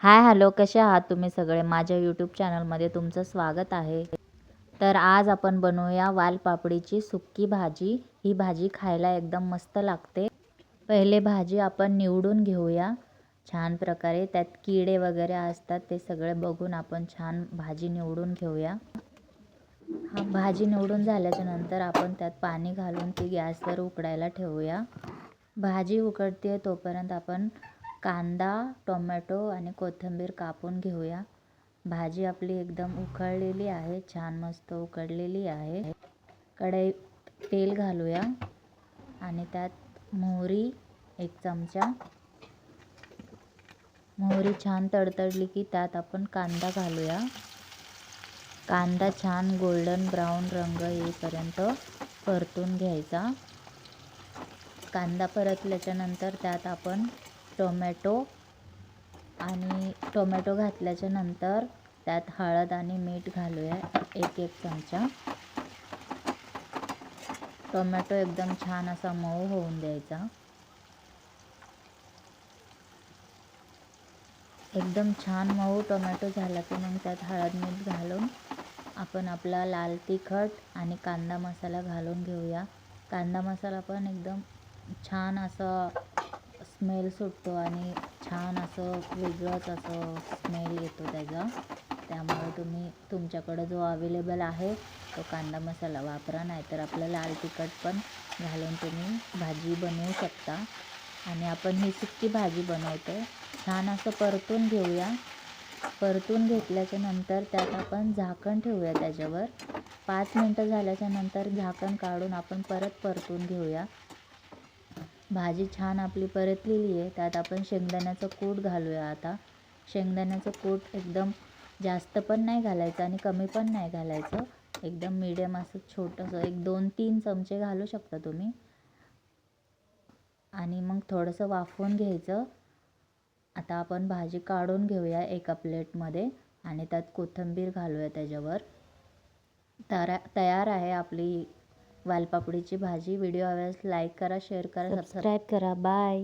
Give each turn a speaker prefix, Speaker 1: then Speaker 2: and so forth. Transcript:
Speaker 1: Hi hello, कसे आहात तुम्ही सगळे? माझ्या यूट्यूब चॅनलमध्ये तुमचं स्वागत आहे. तर आज आपण बनवूया वालपापडीची सुक्की भाजी. ही भाजी खायला एकदम मस्त लागते. पहिले भाजी आपण निवडून घेऊया छान प्रकारे. त्यात किडे वगैरे असतात ते सगळे बघून आपण छान भाजी निवडून घेऊया. भाजी निवडून झाल्याच्या नंतर आपण त्यात पाणी घालून ती गॅसवर उकडायला ठेवूया. भाजी उकडते तोपर्यंत आपण कांदा, टोमॅटो आणि कोथिंबीर कापून घेऊया. भाजी आपली एकदम उकळलेली आहे, छान मस्त उकडलेली आहे. कढईत तेल घालूया आणि त्यात मोहरी 1 चमचा. मोहरी छान तडतडली की त्यात आपण कांदा घालूया. कांदा छान गोल्डन ब्राऊन रंग येईपर्यंत परतून घ्यायचा. कांदा परतल्याच्या नंतर त्यात आपण टोमॅटो घातल्याच्या नंतर त्यात हळद आणि मीठ घालूया 1 चमचा. टोमॅटो एकदम छान असा मऊ होऊन द्यायचा. एकदम छान मऊ टोमॅटो झाला की मग त्यात हळद मीठ घालून आपण आपला लाल तिखट आणि कांदा मसाला घालून घेऊया. कांदा मसाला पण एकदम छान असं स्मेल सुटतो आणि छान असं वेगळंच असं स्मेल येतो त्याचा. त्यामुळे तुम्ही तुमच्याकडं जो अवेलेबल आहे तो कांदा मसाला वापरा, नाहीतर आपलं लाल तिखट पण घालून तुम्ही भाजी बनवू शकता. आणि आपण ही सुक्की भाजी बनवतो. छान असं परतून घेऊया. परतून घेतल्याच्या नंतर त्यात आपण झाकण ठेवूया त्याच्यावर. 5 मिनटं झाल्याच्या नंतर झाकण काढून आपण परत परतून घेऊया. भाजी छान आपली परतलेली आहे. त्यात आपण शेंगदाण्याचं कूट घालूया आता. शेंगदाण्याचं कूट एकदम जास्त पण नाही घालायचं आणि कमी पण नाही घालायचं. एकदम मीडियम असं छोटंसं 1-2-3 चमचे घालू शकता तुम्ही. आणि मग थोडंसं वाफवून घ्यायचं. आता आपण भाजी काढून घेऊया एका प्लेटमध्ये आणि त्यात कोथिंबीर घालूया त्याच्यावर. तयार आहे आपली वालपापडीची भाजी. व्हिडिओ आवडल्यास लाईक करा, शेअर करा, सबस्क्राईब करा. बाय.